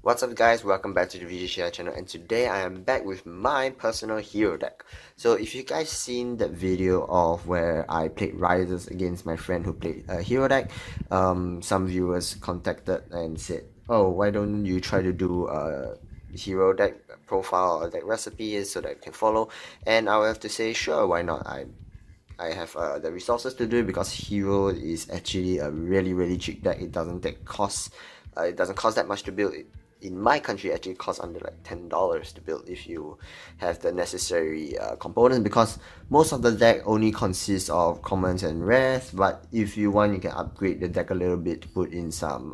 What's up guys, welcome back to the ShiHai's channel, and today I am back with my personal hero deck. So if you guys seen that video of where I played Raizers against my friend who played a hero deck, some viewers contacted and said, oh, why don't you try to do a hero deck profile or deck recipe so that you can follow. And I will have to say, sure, why not. I have the resources to do it because hero is actually a really cheap deck. It doesn't take cost. It doesn't cost that much to build. In my country, it actually costs under like $10 to build if you have the necessary components, because most of the deck only consists of commons and rares. But if you want, you can upgrade the deck a little bit to put in some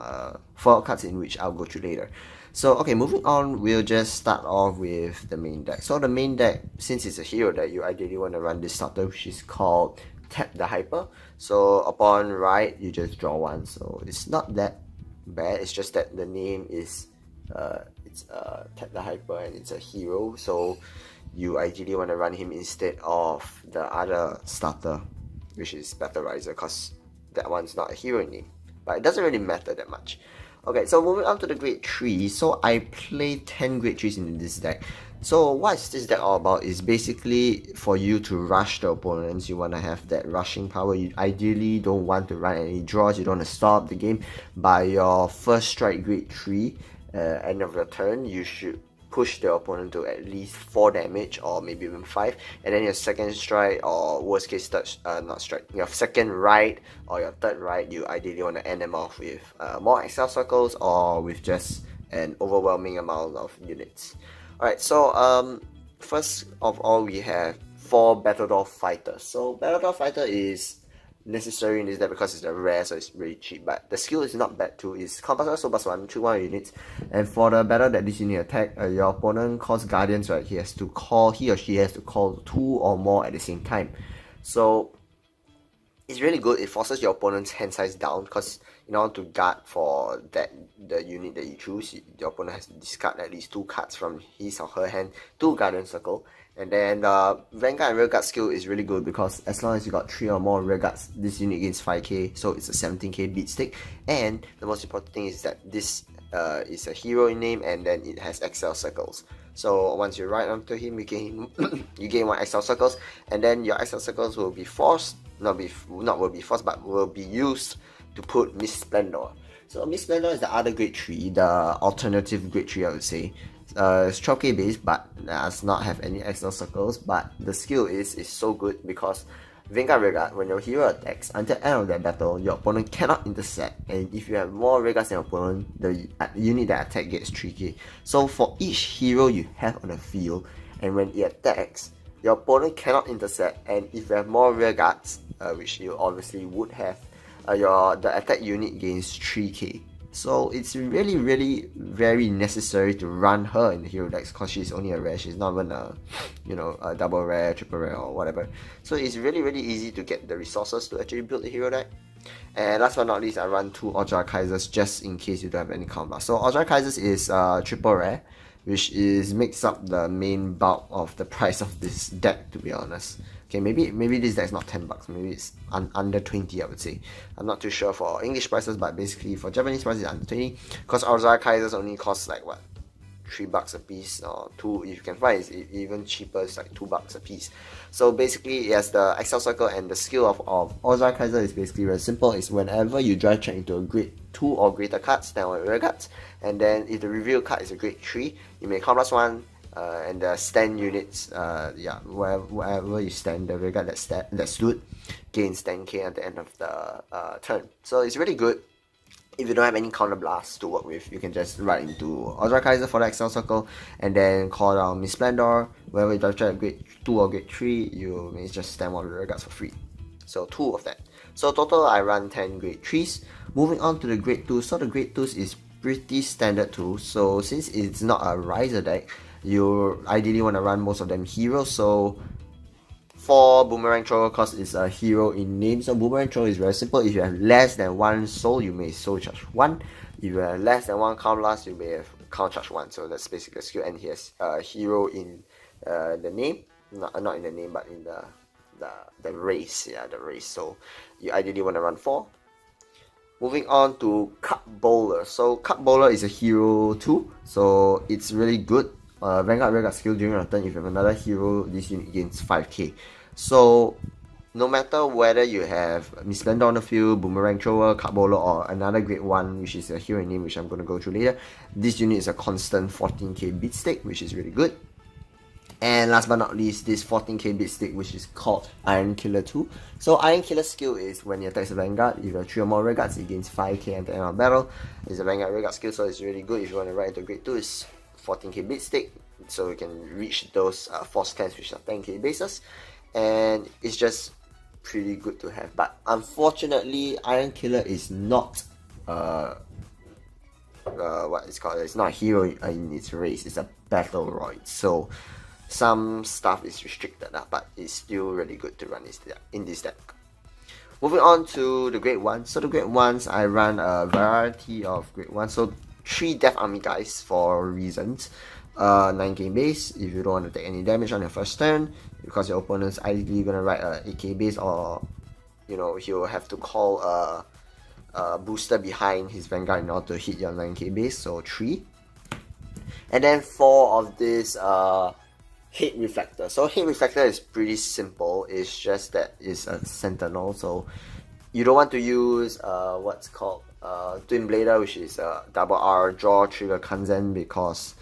foil cards, in which I'll go through later. So okay, moving on, we'll just start off with the main deck. So the main deck, since it's a hero deck, you ideally want to run this starter, which is called Tap the Hyper. So upon right, you just draw one. So it's not that bad. It's just that the name is Tap the Hyper and it's a hero. So you ideally want to run him instead of the other starter, which is Battle Raiser, because that one's not a hero name. But it doesn't really matter that much. Okay, so moving on to the grade 3. So I play 10 grade 3s in this deck. So what's this deck all about is basically for you to rush the opponents. You want to have that rushing power. You ideally don't want to run any draws. You don't want to stop the game. By your first strike grade 3, end of the turn, you should push the opponent to at least 4 damage or maybe even 5, and then your second strike, or worst case third, not strike, your second ride or your third ride, you ideally want to end them off with more Excel circles or with just an overwhelming amount of units. Alright, so first of all, we have 4 Battledore Fighters. So Battledore Fighter is necessary in this deck because it's a rare, so it's really cheap, but the skill is not bad too. It's Compass so +1, choose 1 units, and for the battle that this unit attack, your opponent calls Guardians, right? He or she has to call 2 or more at the same time. So it's really good. It forces your opponent's hand size down, because in order to guard for the unit that you choose, your opponent has to discard at least 2 cards from his or her hand to Guardian Circle. And then Vanguard and Rearguard skill is really good because as long as you got 3 or more Rearguards, this unit gains 5k, so it's a 17k beat stick. And the most important thing is that this is a hero in name, and then it has Excel circles. So once you ride onto him, you gain 1 Excel circles, and then your Excel circles will be forced, but will be used to put Miss Splendor. So Miss Splendor is the other grade 3, the alternative grade 3, I would say. It's 12k base, but does not have any Excel circles, but the skill is so good because Vanguard Rearguard, when your hero attacks, until the end of that battle, your opponent cannot intercept, and if you have more Rearguards than your opponent, the unit that attack gets 3k. So for each hero you have on the field, and when it attacks, your opponent cannot intercept, and if you have more Rearguards, which you obviously would have, the attack unit gains 3k. So it's really very necessary to run her in the hero decks, because she's only a rare. She's not even a double rare, triple rare, or whatever. So it's really easy to get the resources to actually build the hero deck. And last but not least, I run 2 Ultra Kaisers just in case you don't have any combat. So Ultra Kaisers is triple rare, which makes up the main bulk of the price of this deck, to be honest. Okay, maybe this deck's not $10, maybe it's under 20, I would say. I'm not too sure for English prices, but basically for Japanese prices, it's under 20, because Ultra Kaisers only cost like what, $3 a piece, or 2 if you can find. It's even cheaper, it's like $2 a piece. So basically, yes, the Excel circle and the skill of Ultra Kaiser is basically very simple. It's whenever you drive check into a grade 2 or greater card, stand on rear guards, and then if the reveal card is a grade 3, you may count +1, and the stand units, wherever you stand, the rearguard that stood gains 10k at the end of the turn. So it's really good. If you don't have any counter blast to work with, you can just ride into Ultra Kaiser for the Excel circle, and then call down Miss Splendor. Whenever you try grade 2 or grade 3, you may just stand one rear guards for free. So 2 of that. So total, I run 10 grade 3s. Moving on to the grade 2. So the grade 2s is pretty standard too. So since it's not a Riser deck, you ideally want to run most of them heroes. So for Boomerang Thrower, because it's a hero in name, so Boomerang Thrower is very simple. If you have less than 1 soul, you may soul charge 1. If you have less than 1 count blast, you may have count charge 1. So that's basically a skill, and he has a hero in the name, not in the name, but in the race. Yeah, the race. So you ideally want to run 4. Moving on to Cup Bowler. So Cup Bowler is a hero too, so it's really good. Vanguard skill during your turn. If you have another hero, this unit gains 5k. So no matter whether you have Miss Splendor on the field, Boomerang Thrower, Cup Bowler, or another great one, which is a hero name which I'm going to go through later, this unit is a constant 14k beat stick, which is really good. And last but not least, this 14k bit stick, which is called Iron Killer 2. So Iron Killer skill is when you attack a Vanguard, if you have 3 or more Regards, it gains 5k at the end of battle. It's a Vanguard Regard skill, so it's really good if you want to ride into grade 2. It's 14k bit stick, so you can reach those force clans which are 10k bases. And it's just pretty good to have. But unfortunately, Iron Killer is not what it's called. It's not a hero in its race. It's a battle droid. So some stuff is restricted, but it's still really good to run in this deck. Moving on to the Great Ones. So the Great Ones, I run a variety of Great Ones. So 3 Death Army guys for reasons. 9k base if you don't want to take any damage on your first turn, because your opponent's ideally gonna ride a 8k base, or you know, he'll have to call a booster behind his Vanguard in order to hit your 9k base. So 3. And then 4 of this Hate Reflector. So Hate Reflector is pretty simple. It's just that it's a Sentinel, so you don't want to use what's called Twin Blader, which is a double R draw trigger Kanzen, because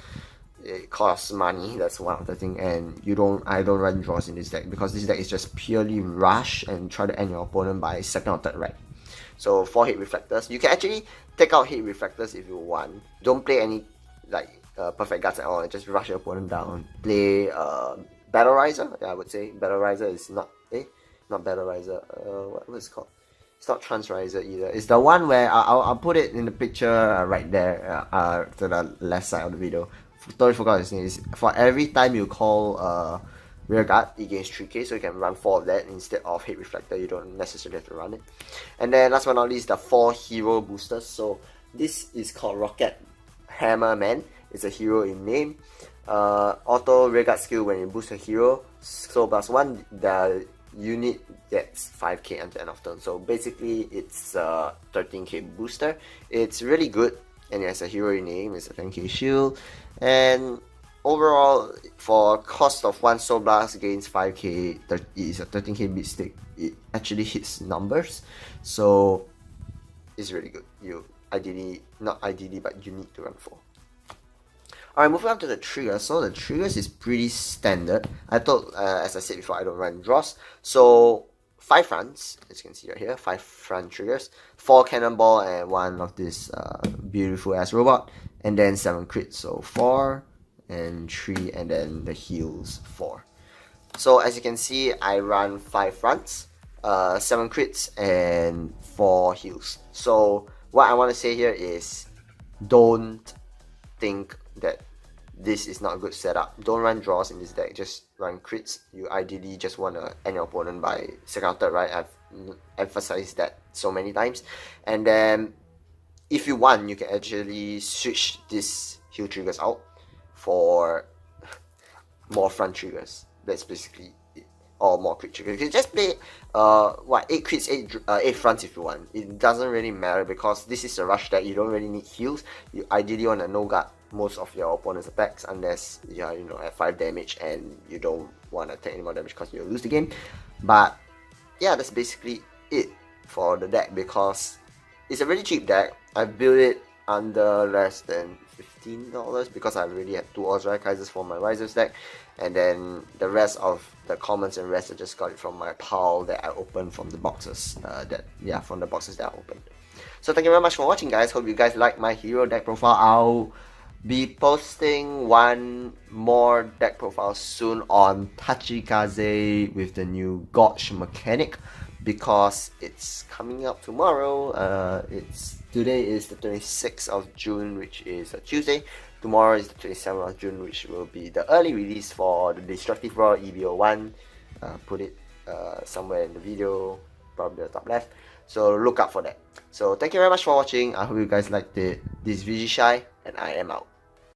it costs money. That's one of the things. And I don't run draws in this deck, because this deck is just purely rush and try to end your opponent by second or third right. So 4 Hate Reflectors. You can actually take out Hate Reflectors if you want. Don't play any like perfect guards at all, and just rush your opponent down. Play Battle Riser. Yeah, I would say Battle Riser is not Battle Riser. What was it called? It's not Trans Riser either. It's the one where I'll put it in the picture right there to the left side of the video. Totally forgot his name. Is for every time you call Rear Guard, it gains 3k, so you can run 4 of that instead of Hate Reflector. You don't necessarily have to run it. And then last but not least, the 4 hero boosters. So this is called Rocket Hammer Man. It's a hero in name. Auto Rear Guard skill when you boost a hero. So +1, the unit gets 5k until end of turn. So basically, it's a 13k booster. It's really good, and it has a hero in name. It's a 10k shield, and overall, for cost of 1 Soul Blast gains 5k, it's a 13k beat stick. It actually hits numbers, so it's really good. You not ideally, but you need to run 4. Alright, moving on to the triggers. So the triggers is pretty standard. I thought, as I said before, I don't run draws. So 5 fronts, as you can see right here, 5 front triggers, 4 cannonball and 1 of this beautiful ass robot, and then 7 crits. So 4 and 3, and then the heals 4. So as you can see, I run 5 fronts, 7 crits, and 4 heals. So what I want to say here is, don't think that this is not a good setup. Don't run draws in this deck, just run crits. You ideally just want to end your opponent by second or third right. I've emphasized that so many times. And then if you want, you can actually switch these heal triggers out for more front triggers. That's basically it. Or more crit triggers. You can just play 8 crits, 8 fronts if you want. It doesn't really matter, because this is a rush deck. You don't really need heals. You ideally want to no guard most of your opponent's attacks, unless you are, at 5 damage and you don't want to take any more damage because you'll lose the game. But yeah, that's basically it for the deck, because it's a really cheap deck. I built it under less than $15 because I already had 2 Kaisers for my Raizers deck, and then the rest of the commons and rest I just got it from my pile that I opened from the boxes from the boxes that I opened. So thank you very much for watching, guys. Hope you guys like my hero deck profile. I'll be posting one more deck profile soon on Tachikaze with the new Gotch mechanic, because it's coming up tomorrow. Today is the 26th of June, which is a Tuesday. Tomorrow is the 27th of June, which will be the early release for the Destructive Roar EVO1. Put it somewhere in the video, probably the top left. So look out for that. So thank you very much for watching. I hope you guys liked it. This is ShiHai, and I am out.